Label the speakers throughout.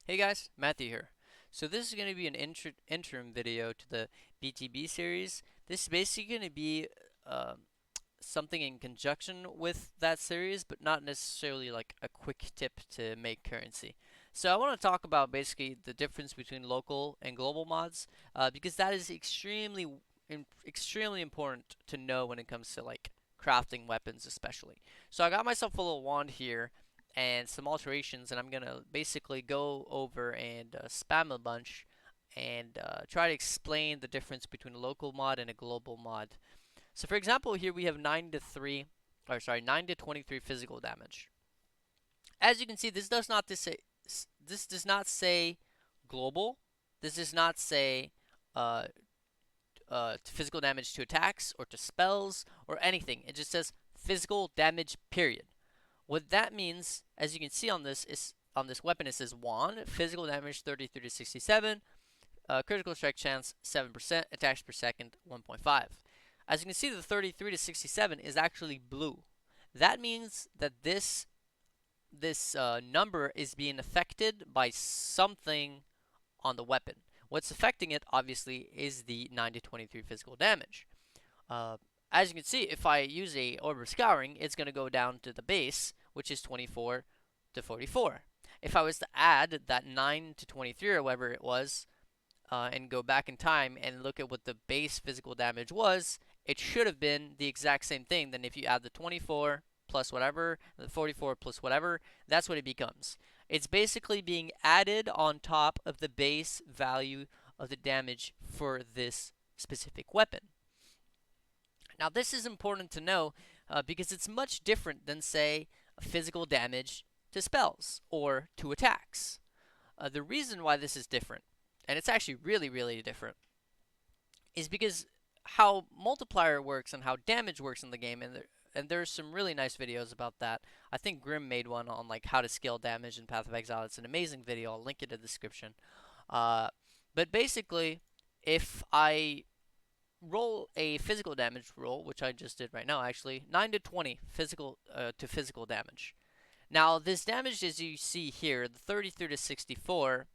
Speaker 1: Hey guys, Matthew here. So this is going to be an interim video to the BTB series. This is basically going to be uh, something in conjunction with that series, but not necessarily like a quick tip to make currency. So I want to talk about basically the difference between local and global mods, because that is extremely important to know when it comes to like crafting weapons, especially. So I got myself a little wand here and some alterations, and I'm gonna basically go over and spam a bunch and try to explain the difference between a local mod and a global mod. So for example, here we have 9 to 23 physical damage. As you can see, this does not say global. This does not say uh, physical damage to attacks or to spells or anything. It just says physical damage. Period. What that means, as you can see on this weapon, it says wand, physical damage 33 to 67, critical strike chance 7%, attacks per second 1.5. As you can see, the 33 to 67 is actually blue. That means that this number is being affected by something on the weapon. What's affecting it, obviously, is the 9 to 23 physical damage. Uh, as you can see, if I use a Orb of Scouring, it's going to go down to the base, which is 24 to 44. If I was to add that 9 to 23 or whatever it was, and go back in time and look at what the base physical damage was, it should have been the exact same thing. Then if you add the 24 plus whatever, the 44 plus whatever, that's what it becomes. It's basically being added on top of the base value of the damage for this specific weapon. Now, this is important to know because it's much different than, say, physical damage to spells or to attacks. The reason why this is different, and it's actually really different, is because how multiplier works and how damage works in the game, and there's some really nice videos about that. I think Grim made one on like how to scale damage in Path of Exile. It's an amazing video. I'll link it in the description. Uh, but basically, if I roll a physical damage roll, which I just did right now, actually 9 to 20 physical to physical damage. Now, this damage, as you see here, the 33 to 64,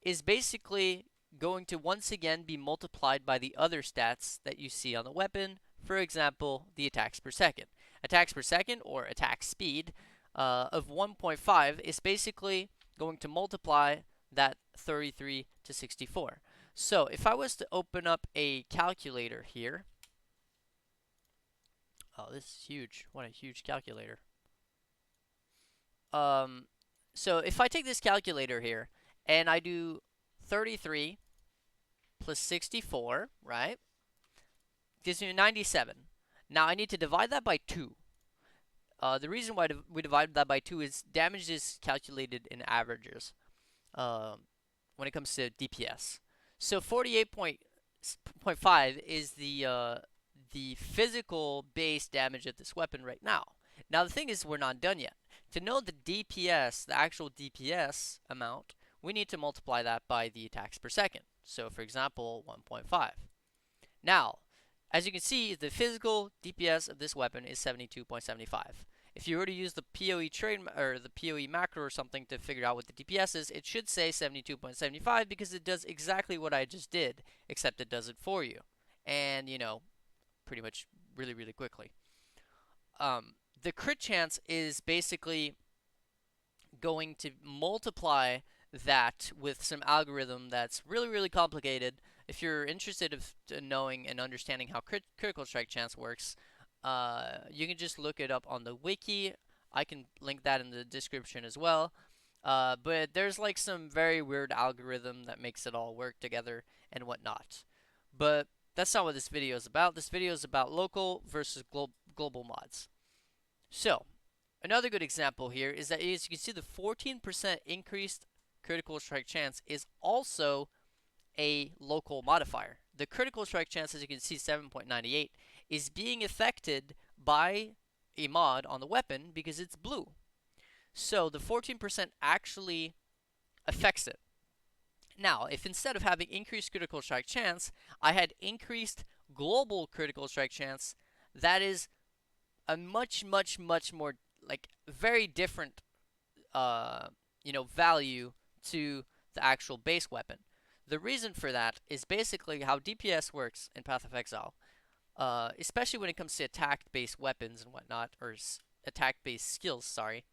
Speaker 1: is basically going to once again be multiplied by the other stats that you see on the weapon. For example, the attacks per second. Attacks per second, or attack speed, of 1.5 is basically going to multiply that 33 to 64. So if I was to open up a calculator here, oh, this is huge. What a huge calculator. Um, so if I take this calculator here and I do 33 plus 64, right? Gives me 97. Now I need to divide that by 2. The reason why we divide that by 2 is damage is calculated in averages when it comes to DPS. So 48.5 is the physical base damage of this weapon right now. Now the thing is, we're not done yet. To know the DPS, the actual DPS amount, we need to multiply that by the attacks per second. So for example, 1.5. Now, as you can see, the physical DPS of this weapon is 72.75. If you were to use the PoE trade or the PoE macro or something to figure out what the DPS is, it should say 72.75 because it does exactly what I just did, except it does it for you. And, pretty much really quickly. The crit chance is basically going to multiply that with some algorithm that's really complicated. If you're interested in knowing and understanding how critical strike chance works, you can just look it up on the wiki. I can link that in the description as well. But there's like some very weird algorithm that makes it all work together and whatnot. But that's not what this video is about. This video is about local versus global mods. So, another good example here is that, as you can see, the 14% increased critical strike chance is also a local modifier. The critical strike chance, as you can see, 7.98, is being affected by a mod on the weapon because it's blue. So the 14% actually affects it. Now, if instead of having increased critical strike chance, I had increased global critical strike chance, that is a much more, like, very different value to the actual base weapon. The reason for that is basically how DPS works in Path of Exile, especially when it comes to attack-based weapons and whatnot, or attack-based skills, sorry.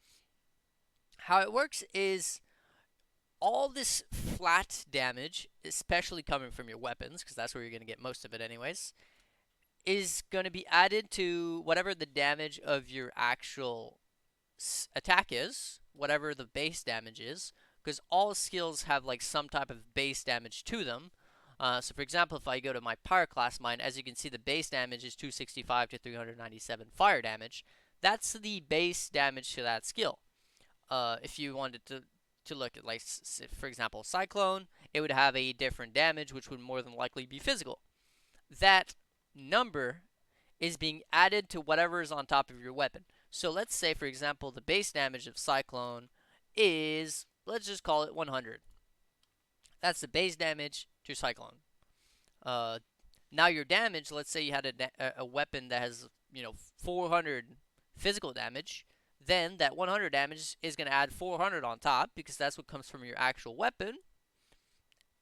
Speaker 1: How it works is all this flat damage, especially coming from your weapons, because that's where you're going to get most of it anyways, is going to be added to whatever the damage of your actual attack is, whatever the base damage is, because all skills have like some type of base damage to them. So for example, if I go to my Pyre class mine, as you can see, the base damage is 265 to 397 fire damage. That's the base damage to that skill. If you wanted to look at, like, for example, Cyclone, it would have a different damage, which would more than likely be physical. That number is being added to whatever is on top of your weapon. So let's say, for example, the base damage of Cyclone is, let's just call it 100. That's the base damage to Cyclone. Now your damage, let's say you had a weapon that has, 400 physical damage, then that 100 damage is going to add 400 on top, because that's what comes from your actual weapon.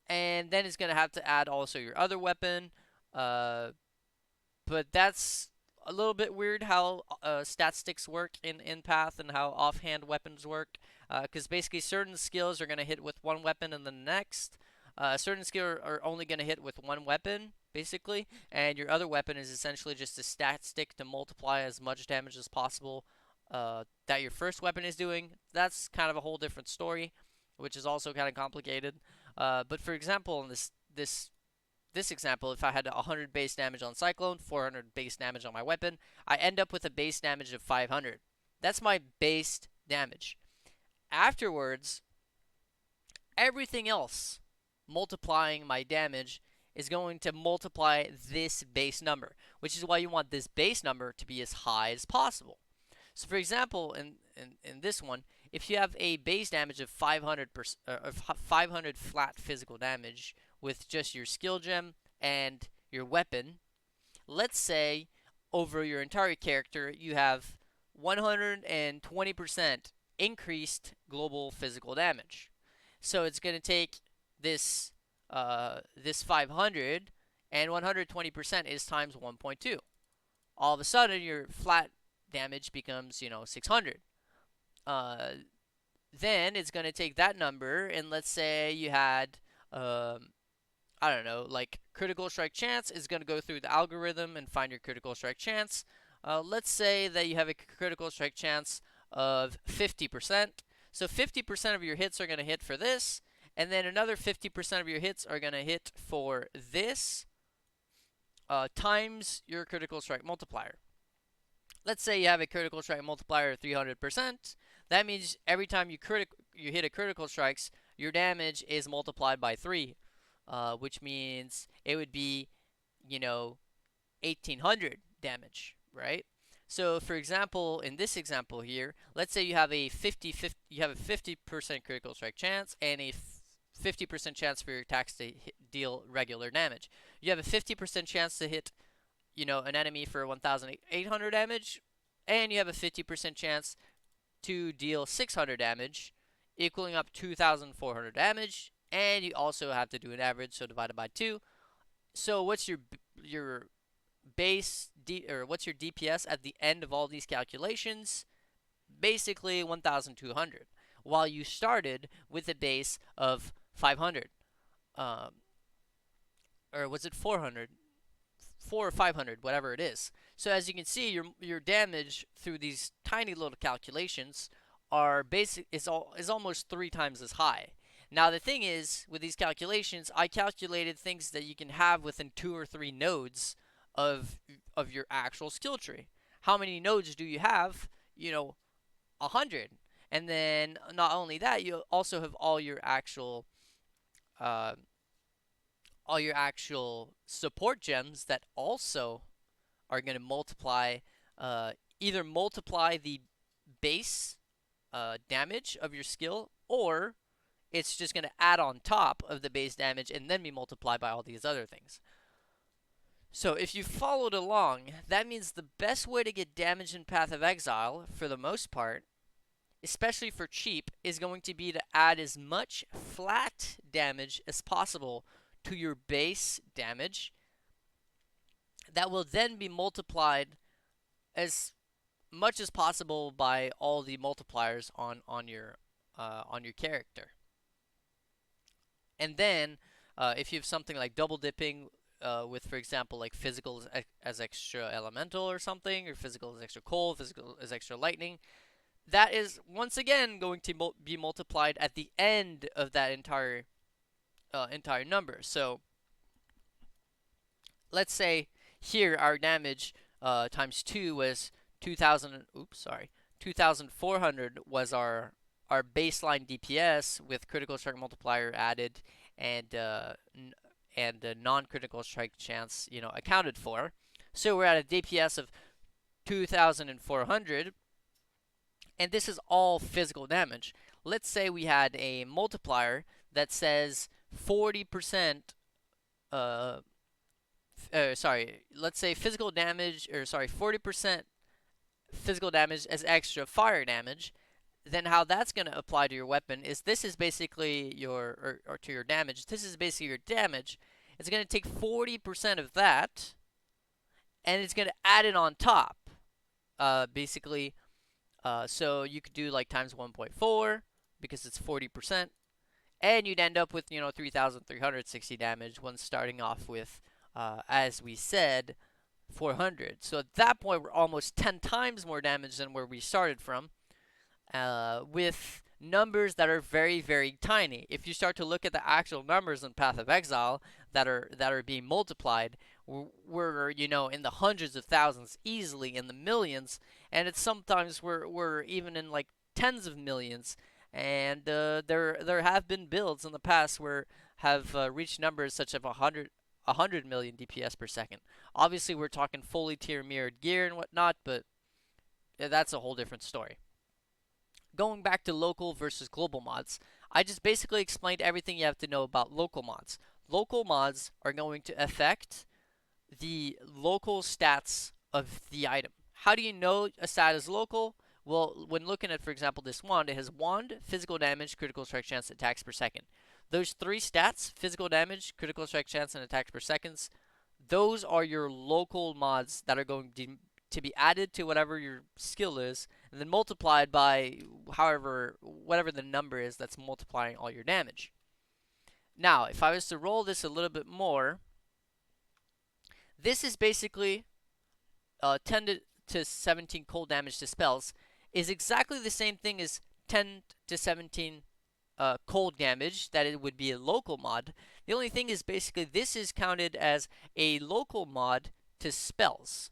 Speaker 1: And then it's going to have to add also your other weapon. But that's a little bit weird how stat sticks work in Path, and how offhand weapons work. Because basically certain skills are going to hit with one weapon and then the next. Certain skills are only going to hit with one weapon, basically. And your other weapon is essentially just a stat stick to multiply as much damage as possible that your first weapon is doing. That's kind of a whole different story, which is also kind of complicated. But for example, in this example, if I had 100 base damage on Cyclone, 400 base damage on my weapon, I end up with a base damage of 500. That's my base damage. Afterwards, everything else multiplying my damage is going to multiply this base number, which is why you want this base number to be as high as possible. So for example, in this one, if you have a base damage of 500 flat physical damage with just your skill gem and your weapon, let's say over your entire character you have 120% increased global physical damage. So it's going to take this 500, and 120% is times 1.2. All of a sudden your flat damage becomes, 600. Then it's going to take that number, and let's say you had, I don't know, like critical strike chance is going to go through the algorithm and find your critical strike chance. Let's say that you have a critical strike chance of 50%. So 50% of your hits are going to hit for this, and then another 50% of your hits are going to hit for this times your critical strike multiplier. Let's say you have a critical strike multiplier of 300%. That means every time you hit a critical strikes, your damage is multiplied by 3, which means it would be, 1800 damage, right? So for example, in this example here, let's say you have a 50% critical strike chance and a 50% chance for your attacks to deal regular damage. You have a 50% chance to hit, an enemy for 1,800 damage, and you have a 50% chance to deal 600 damage, equaling up 2,400 damage, and you also have to do an average, so divided by 2. So what's your base or what's your DPS at the end of all these calculations? Basically 1,200, while you started with a base of 500. Or was it 400? 4 or 500, whatever it is. So as you can see, your damage through these tiny little calculations is almost 3 times as high. Now the thing is, with these calculations, I calculated things that you can have within 2 or 3 nodes of your actual skill tree. How many nodes do you have? 100. And then not only that, you also have all your actual support gems that also are going to multiply, either multiply the base damage of your skill, or it's just going to add on top of the base damage and then be multiplied by all these other things. So if you followed along, that means the best way to get damage in Path of Exile, for the most part, especially for cheap, is going to be to add as much flat damage as possible to your base damage. That will then be multiplied as much as possible by all the multipliers on your character. And then, if you have something like double dipping with, for example, like physical as extra elemental or something, or physical as extra cold, physical as extra lightning, that is once again going to be multiplied at the end of that entire number. So let's say here our damage times 2 was 2000. Oops, sorry, 2400 was our baseline DPS with critical strike multiplier added and non-critical strike chance, accounted for. So we're at a DPS of 2400, and this is all physical damage. Let's say we had a multiplier that says 40%. Let's say physical damage, or sorry, 40% physical damage as extra fire damage. Then how that's going to apply to your weapon is this is basically or to your damage. This is basically your damage. It's going to take 40% of that, and it's going to add it on top. Basically, so you could do like times 1.4 because it's 40%, and you'd end up with 3,360 damage when starting off with, as we said, 400. So at that point, we're almost 10 times more damage than where we started from. With numbers that are very, very tiny. If you start to look at the actual numbers in Path of Exile that are being multiplied, we're in the hundreds of thousands, easily in the millions, and it's sometimes we're even in like tens of millions. And there have been builds in the past where have reached numbers such as 100 million DPS per second. Obviously, we're talking fully tier mirrored gear and whatnot, but that's a whole different story. Going back to local versus global mods, I just basically explained everything you have to know about local mods. Local mods are going to affect the local stats of the item. How do you know a stat is local? Well, when looking at, for example, this wand, it has wand, physical damage, critical strike chance, attacks per second. Those three stats, physical damage, critical strike chance, and attacks per seconds, those are your local mods that are going to be added to whatever your skill is, and then multiplied by whatever the number is that's multiplying all your damage. Now, if I was to roll this a little bit more, this is basically 10 to 17 cold damage to spells is exactly the same thing as 10 to 17 cold damage that it would be a local mod. The only thing is basically this is counted as a local mod to spells.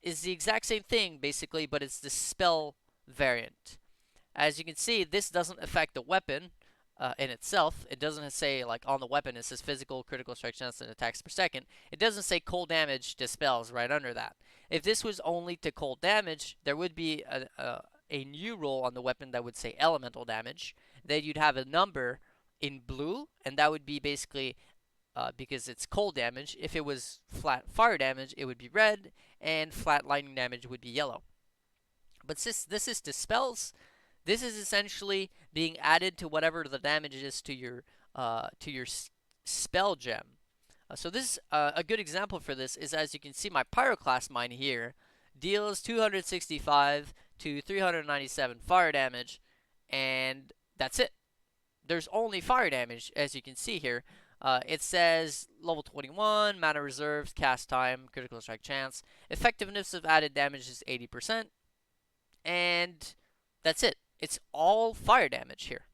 Speaker 1: It's the exact same thing basically, but it's the spell variant. As you can see, this doesn't affect the weapon in itself. It doesn't say like on the weapon it says physical, critical strike chance, and attacks per second. It doesn't say cold damage to spells right under that. If this was only to cold damage, there would be a new roll on the weapon that would say elemental damage. Then you'd have a number in blue, and that would be basically because it's cold damage. If it was flat fire damage, it would be red, and flat lightning damage would be yellow. But since this is to spells, this is essentially being added to whatever the damage is to your spell gem. So this a good example for this is, as you can see, my Pyroclast mine here deals 265 to 397 fire damage, and that's it. There's only fire damage, as you can see here. It says level 21, mana reserves, cast time, critical strike chance. Effectiveness of added damage is 80%, and that's it. It's all fire damage here.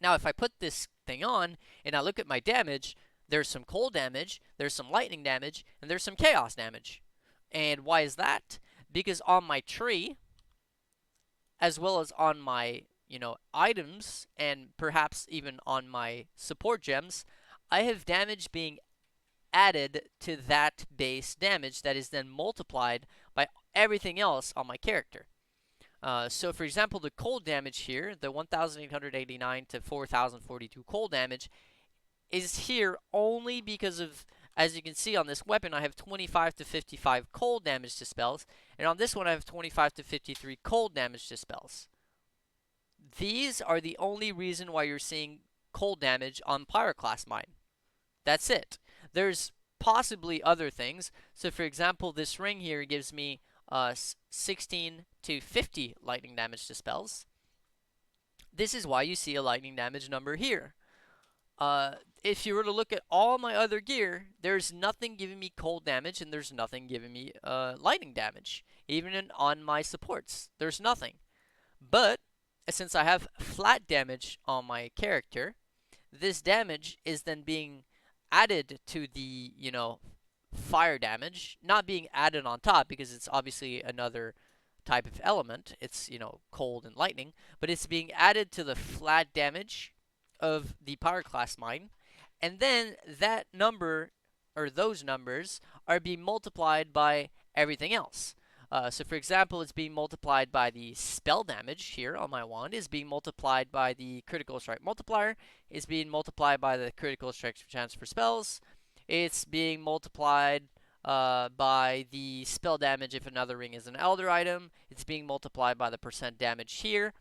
Speaker 1: Now, if I put this thing on and I look at my damage, there's some cold damage, there's some lightning damage, and there's some chaos damage. And why is that? Because on my tree, as well as on my items, and perhaps even on my support gems, I have damage being added to that base damage that is then multiplied by everything else on my character. So for example, the cold damage here, the 1,889 to 4,042 cold damage, is here only because of, as you can see on this weapon, I have 25 to 55 cold damage to spells, and on this one I have 25 to 53 cold damage to spells. these are the only reason why you're seeing cold damage on Pyroclast Mine. That's it. There's possibly other things. So for example, this ring here gives me 16 to 50 lightning damage to spells. This is why you see a lightning damage number here. If you were to look at all my other gear, there's nothing giving me cold damage and there's nothing giving me lightning damage. Even on my supports, there's nothing. But since I have flat damage on my character, this damage is then being added to the, fire damage, not being added on top because it's obviously another type of element. It's, cold and lightning, but it's being added to the flat damage of the Pyroclast Mine, and then that number, or those numbers, are being multiplied by everything else. So for example, it's being multiplied by the spell damage here on my wand, is being multiplied by the critical strike multiplier, is being multiplied by the critical strike chance for spells, it's being multiplied by the spell damage if another ring is an elder item, it's being multiplied by the percent damage here.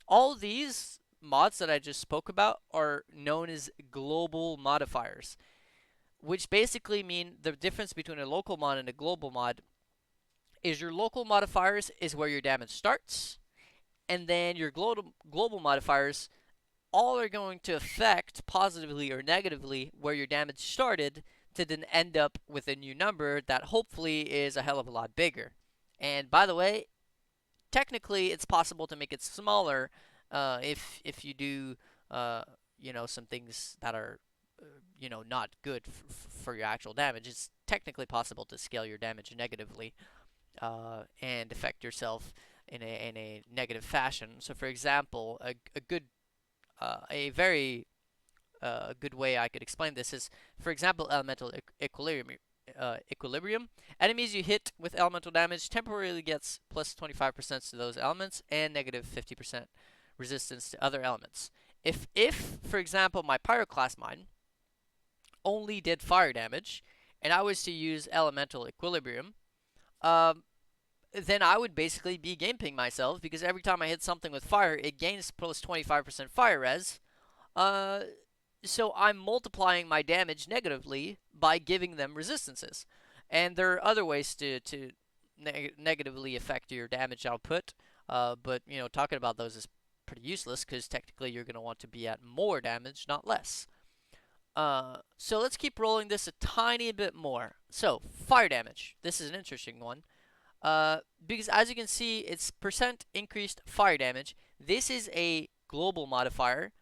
Speaker 1: All these mods that I just spoke about are known as global modifiers, which basically mean the difference between a local mod and a global mod is your local modifiers is where your damage starts, and then your global modifiers all are going to affect positively or negatively where your damage started to then end up with a new number that hopefully is a hell of a lot bigger. And by the way, technically it's possible to make it smaller if you do some things that are not good for your actual damage. It's technically possible to scale your damage negatively and affect yourself in a negative fashion. So, for example, a very good way I could explain this is, for example, elemental equilibrium. Enemies you hit with elemental damage temporarily gets plus 25% to those elements and negative 50% resistance to other elements. If for example, my Pyroclast Mine only did fire damage, and I was to use elemental equilibrium, then I would basically be gimping myself because every time I hit something with fire, it gains plus 25% fire res. So I'm multiplying my damage negatively by giving them resistances. And there are other ways to negatively affect your damage output, but talking about those is pretty useless because technically you're going to want to be at more damage, not less. So let's keep rolling this a tiny bit more. So, fire damage. This is an interesting one. Because as you can see, it's percent increased fire damage. This is a global modifier,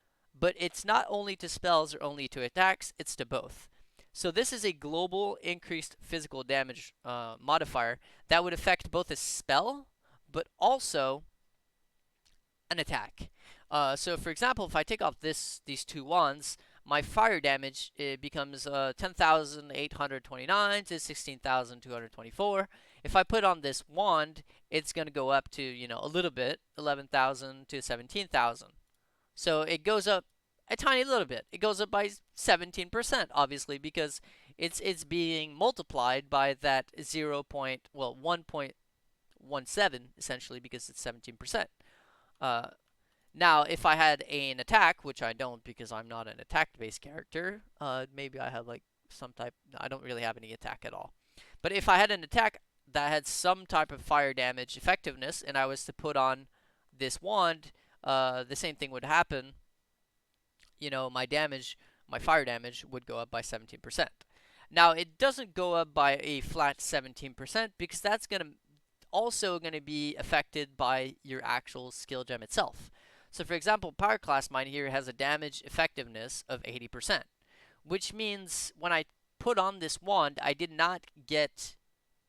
Speaker 1: but it's not only to spells or only to attacks, it's to both. So this is a global increased physical damage modifier that would affect both a spell, but also an attack. So for example, if I take off these two wands, my fire damage becomes 10,829 to 16,224. If I put on this wand, it's going to go up to, a little bit, 11,000 to 17,000. So it goes up a tiny little bit. It goes up by 17%, obviously, because it's being multiplied by that 1.17, essentially, because it's 17%. Now, if I had an attack, which I don't because I'm not an attack-based character, maybe I have like some type. I don't really have any attack at all. But if I had an attack that had some type of fire damage effectiveness, and I was to put on this wand, the same thing would happen. My fire damage would go up by 17%. Now, it doesn't go up by a flat 17% because that's also going to be affected by your actual skill gem itself. So for example, Pyroclast Mine here has a damage effectiveness of 80%, which means when I put on this wand, I did not get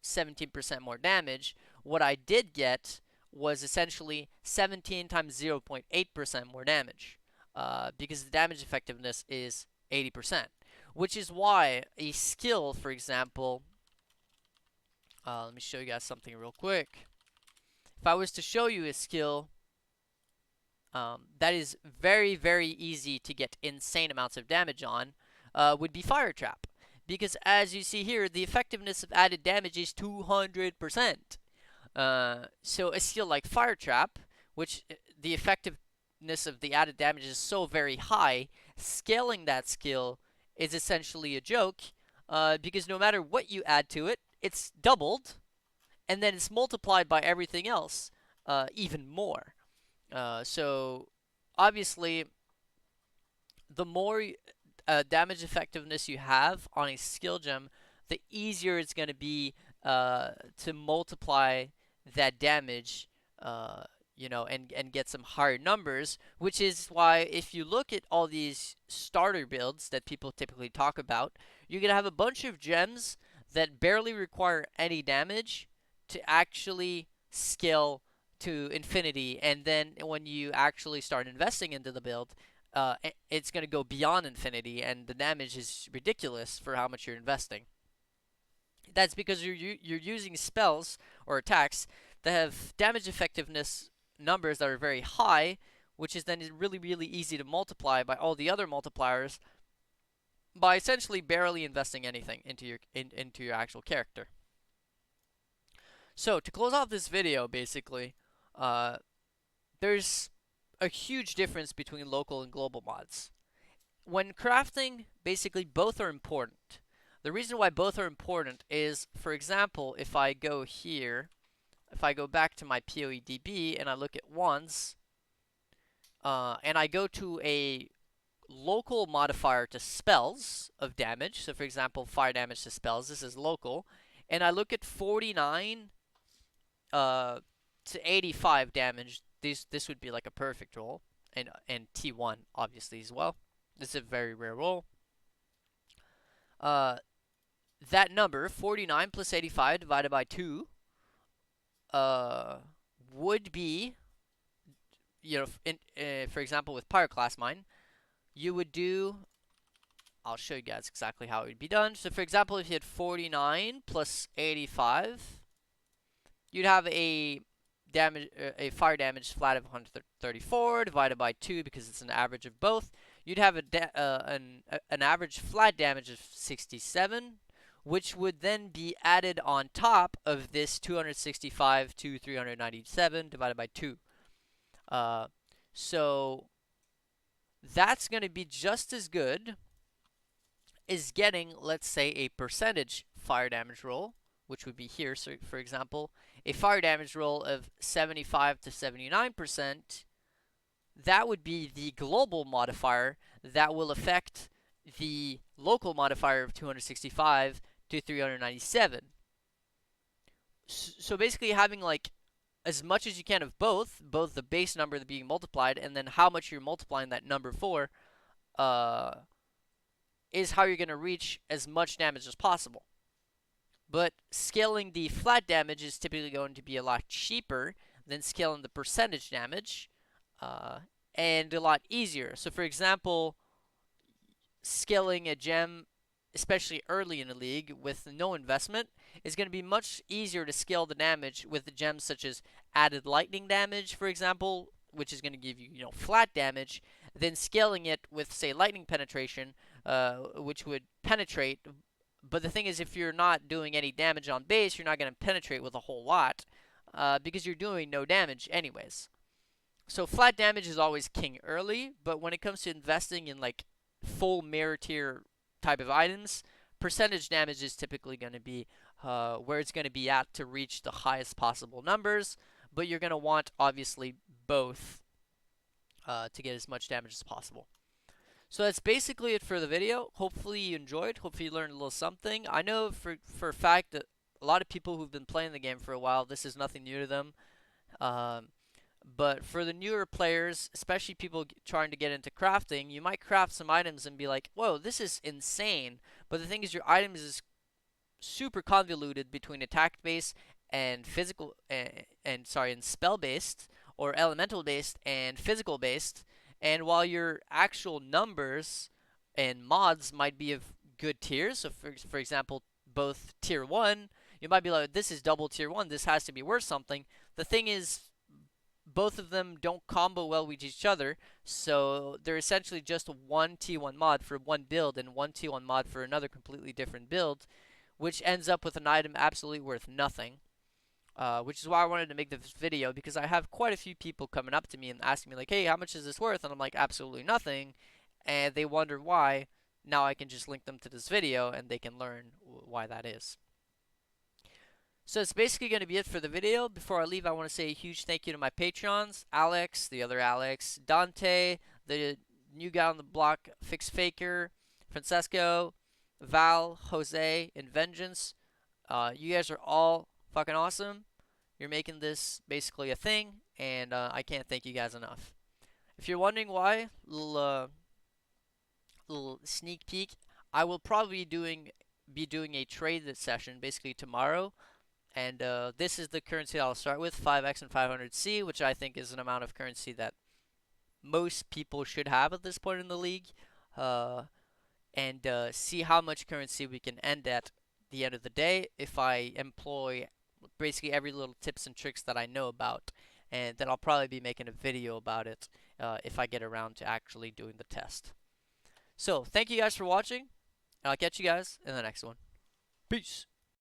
Speaker 1: 17% more damage. What I did get was essentially 17 times 0.8% more damage, because the damage effectiveness is 80%, which is why a skill, for example, let me show you guys something real quick. If I was to show you a skill that is very, very easy to get insane amounts of damage on, would be Fire Trap. Because as you see here, the effectiveness of added damage is 200%. So a skill like Fire Trap, which the effective effectiveness of the added damage is so very high, scaling that skill is essentially a joke, because no matter what you add to it, it's doubled, and then it's multiplied by everything else, even more. So obviously, the more damage effectiveness you have on a skill gem, the easier it's going to be to multiply that damage, and get some higher numbers, which is why if you look at all these starter builds that people typically talk about, you're going to have a bunch of gems that barely require any damage to actually scale to infinity, and then when you actually start investing into the build, it's going to go beyond infinity, and the damage is ridiculous for how much you're investing. That's because you're using spells or attacks that have damage effectiveness numbers that are very high, which is then really, really easy to multiply by all the other multipliers by essentially barely investing anything into your actual character. So to close off this video, basically, there's a huge difference between local and global mods. When crafting, basically both are important. The reason why both are important is, for example, if I go here, if I go back to my PoEDB and I look at wands, and I go to a local modifier to spells of damage, so for example, fire damage to spells, this is local, and I look at 49 to 85 damage, this would be like a perfect roll, and T1 obviously as well. This is a very rare roll. That number 49 plus 85 divided by 2 would be, for example, with Pyroclast Mine, you would do, I'll show you guys exactly how it would be done. So for example, if you had 49 plus 85, you'd have a fire damage flat of 134 divided by 2 because it's an average of both. You'd have an average flat damage of 67, which would then be added on top of this 265 to 397 divided by 2. So that's going to be just as good as getting, let's say, a percentage fire damage roll, which would be here. So, for example, a fire damage roll of 75 to 79%, that would be the global modifier that will affect the local modifier of 265 to 397. So basically having like as much as you can of both the base number that being multiplied and then how much you're multiplying that number for, is how you're going to reach as much damage as possible. But scaling the flat damage is typically going to be a lot cheaper than scaling the percentage damage, and a lot easier. So for example, scaling a gem, especially early in the league with no investment, is going to be much easier to scale the damage with the gems such as added lightning damage, for example, which is going to give you, flat damage, than scaling it with, say, lightning penetration, which would penetrate. But the thing is, if you're not doing any damage on base, you're not going to penetrate with a whole lot, because you're doing no damage anyways. So flat damage is always king early, but when it comes to investing in like full mirror tier type of items, percentage damage is typically going to be where it's going to be at to reach the highest possible numbers, but you're going to want obviously both to get as much damage as possible. So that's basically it for the video. Hopefully you enjoyed. Hopefully you learned a little something. I know for a fact that a lot of people who've been playing the game for a while, this is nothing new to them. But for the newer players, especially people trying to get into crafting, you might craft some items and be like, whoa, this is insane. But the thing is, your items is super convoluted between attack based and physical, and spell based or elemental based and physical based. And while your actual numbers and mods might be of good tiers, so for example, both tier 1, you might be like, this is double tier 1, this has to be worth something. The thing is, both of them don't combo well with each other, so they're essentially just one T1 mod for one build and one T1 mod for another completely different build, which ends up with an item absolutely worth nothing. which is why I wanted to make this video, because I have quite a few people coming up to me and asking me like, hey, how much is this worth? And I'm like, absolutely nothing. And they wonder why. Now I can just link them to this video and they can learn why that is. So it's basically going to be it for the video. Before I leave, I want to say a huge thank you to my Patreons, Alex, the other Alex, Dante, the new guy on the block, FixFaxer, Francesco, Val, Jose, and Vengeance. You guys are all fucking awesome. You're making this basically a thing, and I can't thank you guys enough. If you're wondering why, little sneak peek, I will probably be doing a trade session basically tomorrow, and this is the currency I'll start with, 5x and 500C, which I think is an amount of currency that most people should have at this point in the league, and see how much currency we can end at the end of the day if I employ basically every little tips and tricks that I know about, and then I'll probably be making a video about it if I get around to actually doing the test. So thank you guys for watching, and I'll catch you guys in the next one. Peace.